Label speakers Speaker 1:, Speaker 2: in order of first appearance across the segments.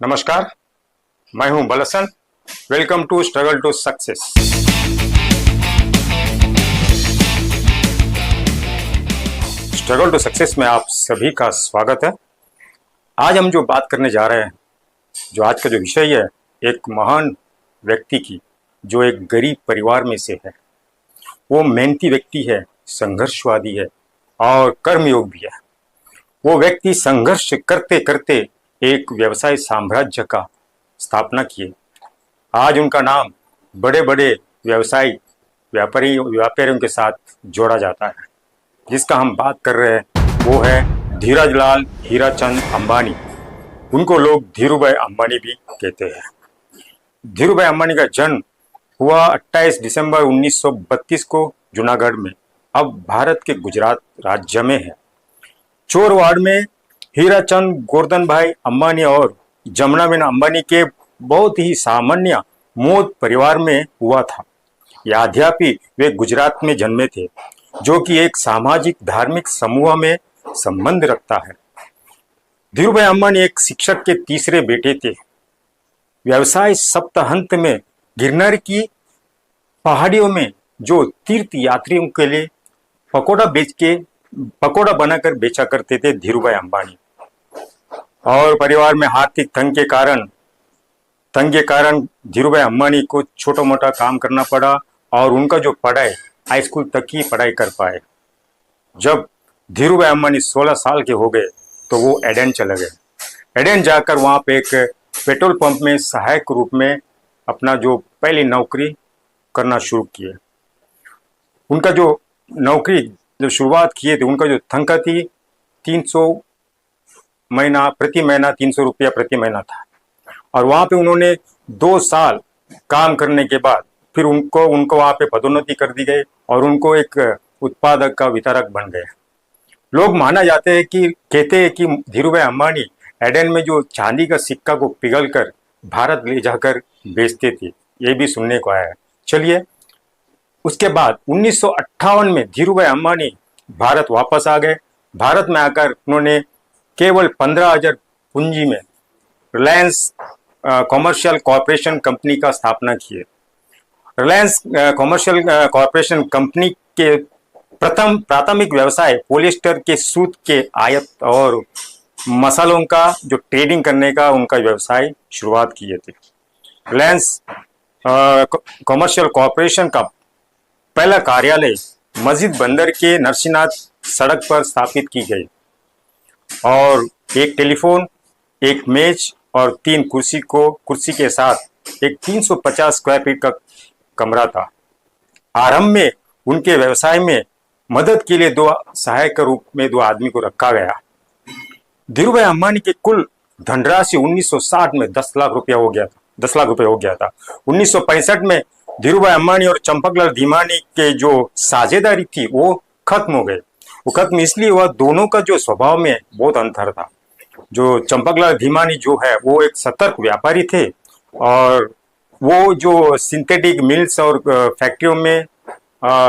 Speaker 1: नमस्कार, मैं हूं Balsan. Welcome to struggle to success. Struggle to success में आप सभी का स्वागत है। आज हम जो बात करने जा रहे हैं, जो आज का जो विषय है, एक महान व्यक्ति की, जो एक गरीब परिवार में से है। वो मेहनती व्यक्ति है, संघर्षवादी है और कर्मयोग भी है। वो व्यक्ति संघर्ष करते करते एक व्यवसाय साम्राज्य का स्थापना किए। आज उनका नाम बड़े बड़े व्यापारियों के साथ जोड़ा जाता है। जिसका हम बात कर रहे हैं वो है धीरजलाल हीराचंद अंबानी। उनको लोग धीरूभाई अंबानी भी कहते हैं। धीरूभाई अंबानी का जन्म हुआ 28 दिसंबर 1932 को जूनागढ़ में, अब भारत के गुजरात राज्य में है। चोरवाड़ में हीराचंद गोवर्धन भाई अंबानी और जमुनाबेन अंबानी के बहुत ही सामान्य मोद परिवार में हुआ था। यद्यपि वे गुजरात में जन्मे थे, जो कि एक सामाजिक धार्मिक समूह में संबंध रखता है। धीरूभाई अंबानी एक शिक्षक के तीसरे बेटे थे। व्यवसाय सप्ताहांत में गिरनार की पहाड़ियों में जो तीर्थ यात्रियों के लिए पकोड़ा बनाकर बेचा करते थे धीरूभाई अंबानी। और परिवार में आर्थिक तंग के कारण धीरूभाई अंबानी को छोटा मोटा काम करना पड़ा और उनका जो पढ़ाई हाई स्कूल तक की पढ़ाई कर पाए। जब धीरूभाई अंबानी 16 साल के हो गए तो वो एडेन चले गए। एडेन जाकर वहाँ पे एक पेट्रोल पंप में सहायक रूप में अपना जो पहली नौकरी करना शुरू किए। उनका जो नौकरी जो शुरुआत किए थे, उनका जो तनख्वाह थी 300 रुपया प्रति महीना था। और वहाँ पे उन्होंने 2 साल काम करने के बाद फिर उनको वहाँ पे पदोन्नति कर दी गई और उनको एक उत्पादक का वितरक बन गए। लोग माना जाते हैं कि कहते हैं कि धीरूभाई अंबानी एडेन में जो चांदी का सिक्का को पिघलकर भारत ले जाकर बेचते थे, ये भी सुनने को आया है। चलिए, उसके बाद 1958 में धीरूभाई अंबानी भारत वापस आ गए। भारत में आकर उन्होंने केवल 15,000 पूंजी में रिलायंस कॉमर्शियल कॉरपोरेशन कंपनी का स्थापना किए। रिलायंस कॉमर्शियल कॉरपोरेशन कंपनी के प्रथम प्राथमिक व्यवसाय पॉलिएस्टर के सूत के आयात और मसालों का जो ट्रेडिंग करने का उनका व्यवसाय शुरुआत किए थे। रिलायंस कॉमर्शियल कॉरपोरेशन का पहला कार्यालय मस्जिद बंदर के नरसिंहनाथ सड़क पर स्थापित की गई और एक टेलीफोन, एक मेज और 3 कुर्सी के साथ एक 350 स्क्वायर फीट का कमरा था। आरंभ में उनके व्यवसाय में मदद के लिए 2 सहायक के रूप में 2 आदमी को रखा गया। धीरूभाई अंबानी के कुल धनराशि 1960 में 10 लाख रुपया हो गया था। 1965 में धीरूभाई अंबानी और चंपकलाल धीमानी के जो साझेदारी थी वो खत्म हो गई। वो खत्म इसलिए हुआ, दोनों का जो स्वभाव में बहुत अंतर था। जो चंपकलाल धीमानी जो है वो एक सतर्क व्यापारी थे और वो जो सिंथेटिक मिल्स और फैक्ट्रियों में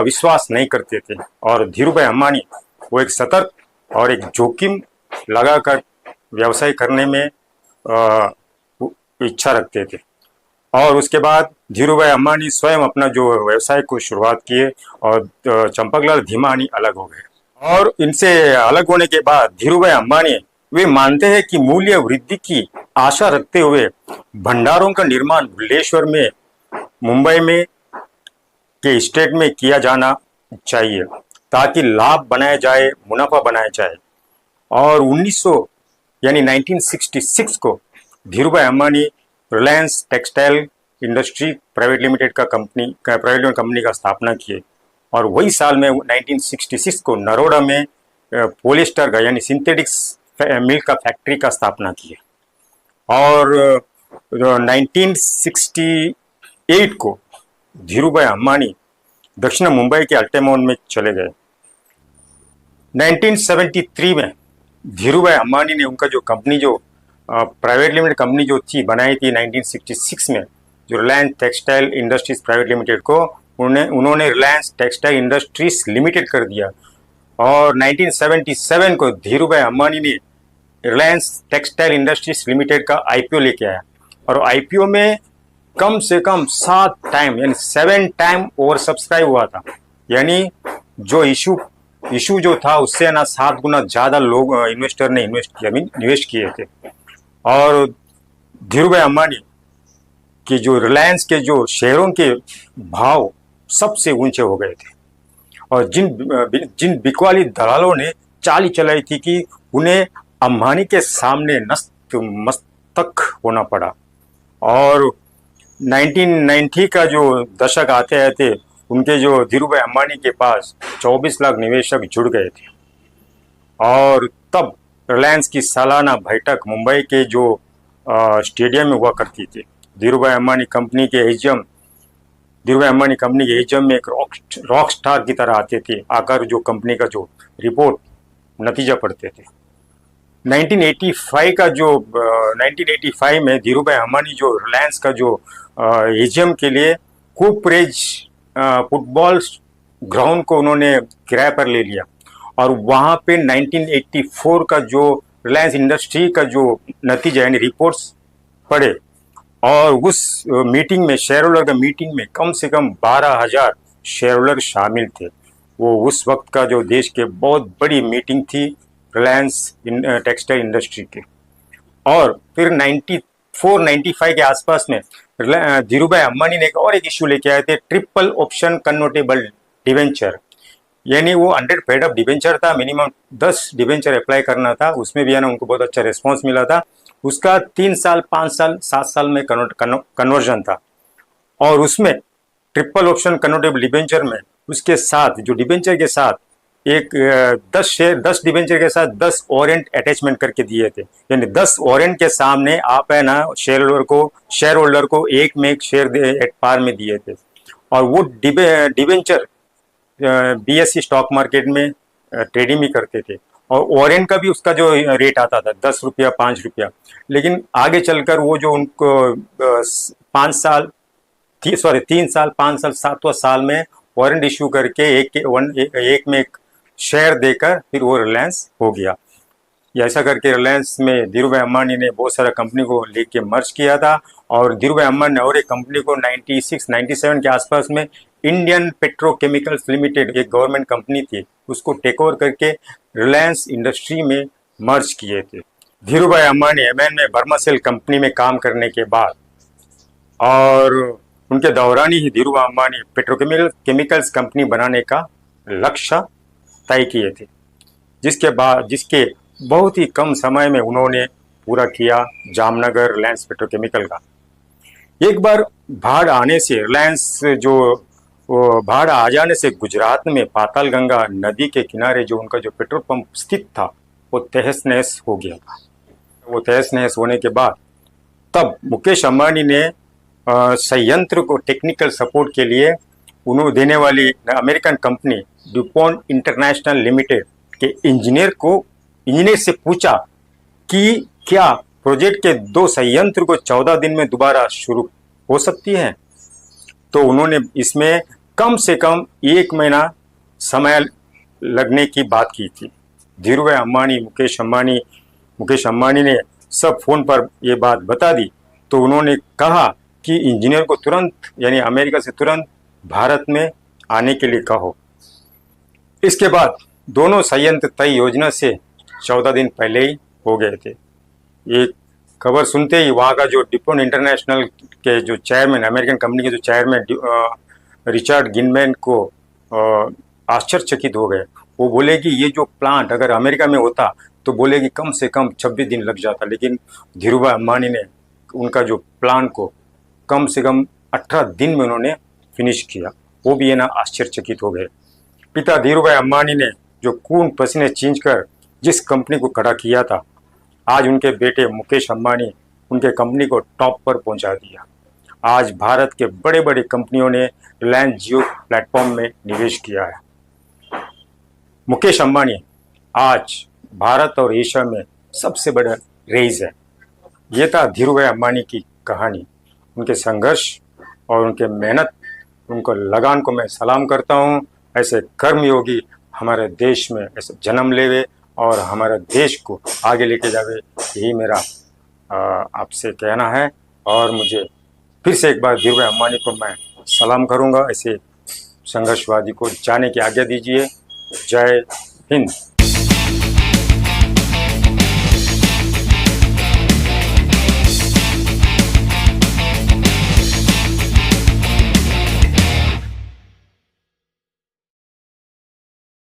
Speaker 1: विश्वास नहीं करते थे। और धीरूभाई अंबानी वो एक सतर्क और एक जोखिम लगाकर व्यवसाय करने में इच्छा रखते थे। और उसके बाद धीरूभाई अंबानी स्वयं अपना जो व्यवसाय को शुरुआत किए और चंपकलाल धीमानी अलग हो गए। और इनसे अलग होने के बाद धीरूभाई अंबानी वे मानते हैं कि मूल्य वृद्धि की आशा रखते हुए भंडारों का निर्माण भुवनेश्वर में, मुंबई में के स्टेट में किया जाना चाहिए ताकि लाभ बनाया जाए, मुनाफा बनाया जाए। और 1966 को Dhirubhai Ambani Reliance textile industry private limited company का स्थापना किए। और वही साल में 1966 को नरोडा में पॉलिएस्टर का यानी सिंथेटिक्स मिल का फैक्ट्री का स्थापना किए। और 1968 को धीरूभाई अंबानी दक्षिण मुंबई के अल्टेमोन में चले गए। 1973 में धीरूभाई अंबानी ने उनका जो कंपनी जो प्राइवेट लिमिटेड कंपनी जो थी बनाई थी 1966 में, जो Reliance textile industries private limited को उन्होंने रिलायंस टेक्सटाइल इंडस्ट्रीज लिमिटेड कर दिया। और 1977 को धीरूभाई अंबानी ने रिलायंस टेक्सटाइल इंडस्ट्रीज लिमिटेड का आईपीओ लेके आया और आईपीओ में कम से कम 7 टाइम यानी 7 टाइम ओवर सब्सक्राइब हुआ था। यानी जो इशू जो था उससे ना 7 गुना ज्यादा लोग इन्वेस्टर ने निवेश किए थे। और धीरू भाई अंबानी की जो रिलायंस के जो शेयरों के भाव सबसे ऊंचे हो गए थे और जिन बिकवाली दलालों ने चाल चलाई थी कि उन्हें अंबानी के सामने नस्त मस्तक होना पड़ा। और 1990 का जो दशक आते आते उनके जो धीरू भाई अंबानी के पास 24 लाख निवेशक जुड़ गए थे और तब रिलायंस की सालाना बैठक मुंबई के जो स्टेडियम में हुआ करती थी। धीरू भाई अंबानी कंपनी के एजीएम में एक रॉक स्टार की तरह आते थे, आकर जो कंपनी का जो रिपोर्ट नतीजा पढ़ते थे। 1985 में धीरू भाई अंबानी जो रिलायंस का जो एजीएम के लिए कूपरेज फुटबॉल ग्राउंड को उन्होंने किराए पर ले लिया और वहां पे 1984 का जो रिलायंस इंडस्ट्री का जो नतीजा यानी रिपोर्ट्स पढ़े और उस मीटिंग में शेयर होल्डर का मीटिंग में कम से कम 12,000 शेयर होल्डर शामिल थे। वो उस वक्त का जो देश के बहुत बड़ी मीटिंग थी रिलायंस टेक्सटाइल इंडस्ट्री की। और फिर 94-95 के आसपास में धीरू भाई अंबानी ने एक इश्यू लेके आए थे, ट्रिपल ऑप्शन कन्वर्टेबल डिवेंचर। यानी वो 100 पेड अप डिवेंचर था, मिनिमम 10 डिवेंचर अप्लाई करना था। उसमें भी है ना उनको बहुत अच्छा रिस्पॉन्स मिला था। उसका 3 साल 5 साल 7 साल में कन्वर्जन था और उसमें ट्रिपल ऑप्शन कन्वर्टेबल डिवेंचर में उसके साथ जो डिवेंचर के साथ एक 10 डिवेंचर के साथ 10 वारंट अटैचमेंट करके दिए थे। यानी 10 वारंट के सामने आप है ना शेयर होल्डर को एक में एक शेयर एट पार में दिए थे और वो डिवेंचर बीएसई स्टॉक मार्केट में ट्रेडिंग भी करते थे और वारंट का भी उसका जो रेट आता था 10 रुपया 5 रुपया। लेकिन आगे चलकर वो जो उनको 3 साल 5 साल 7वां साल में वारंट इश्यू करके एक में एक शेयर देकर फिर वो रिलायंस हो गया। ऐसा करके रिलायंस में धीरू भाई अंबानी ने बहुत सारा कंपनी को लेके मर्ज किया था और धीरू भाई अंबानी ने और एक कंपनी को 96-97 के आसपास में इंडियन पेट्रोकेमिकल्स लिमिटेड एक गवर्नमेंट कंपनी थी उसको टेक ओवर करके रिलायंस इंडस्ट्री में मर्ज किए थे। धीरू भाई अंबानी एमएन में बर्मा सेल कंपनी में काम करने के बाद और उनके दौरान ही धीरू भाई अंबानी पेट्रोकेमिकल्स कंपनी बनाने का लक्ष्य तय किए थे, जिसके बहुत ही कम समय में उन्होंने पूरा किया जामनगर रिलायंस पेट्रोकेमिकल का। एक बार बाढ़ आने से बाढ़ आ जाने से गुजरात में पाताल गंगा नदी के किनारे जो उनका जो पेट्रोल पंप स्थित था वो तहस नहस हो गया था। वो तहस नहस होने के बाद तब मुकेश अंबानी ने संयंत्र को टेक्निकल सपोर्ट के लिए उन्होंने देने वाली American company Dupont international limited के इंजीनियर से पूछा कि क्या प्रोजेक्ट के 2 संयंत्र को 14 दिन में दोबारा शुरू हो सकती है। तो उन्होंने इसमें कम से कम 1 महीना समय लगने की बात की थी। धीरू भाई अंबानी मुकेश अंबानी ने सब फोन पर ये बात बता दी तो उन्होंने कहा कि इंजीनियर को तुरंत यानी अमेरिका से तुरंत भारत में आने के लिए कहो। इसके बाद दोनों संयंत्र तय योजना से 14 दिन पहले ही हो गए थे। ये खबर सुनते ही वहाँ का जो डिपोन इंटरनेशनल के जो चेयरमैन अमेरिकन कंपनी के जो चेयरमैन रिचर्ड गिनमैन को आश्चर्यचकित हो गए। वो बोले कि ये जो प्लांट अगर अमेरिका में होता तो बोले कि कम से कम 26 दिन लग जाता, लेकिन धीरू भाई अंबानी ने उनका जो प्लान को कम से कम 18 दिन में उन्होंने फिनिश किया। वो भी है ना आश्चर्यचकित हो गए। पिता धीरू भाई अंबानी ने जो खून पसीने छींच कर जिस कंपनी को खड़ा किया था, आज उनके बेटे मुकेश अंबानी उनके कंपनी को टॉप पर पहुंचा दिया। आज भारत के बड़े बड़े कंपनियों ने रिलायंस जियो प्लेटफॉर्म में निवेश किया है। मुकेश अंबानी आज भारत और एशिया में सबसे बड़ा रेज है। ये था धीरू भाई अंबानी की कहानी। उनके संघर्ष और उनके मेहनत, उनको लगान को मैं सलाम करता हूँ। ऐसे कर्मयोगी हमारे देश में ऐसे जन्म लेवे और हमारे देश को आगे लेके जावे, यही मेरा आपसे कहना है। और मुझे फिर से एक बार धीरूभाई अंबानी को मैं सलाम करूंगा। ऐसे संघर्षवादी को जाने की आज्ञा दीजिए। जय हिंद।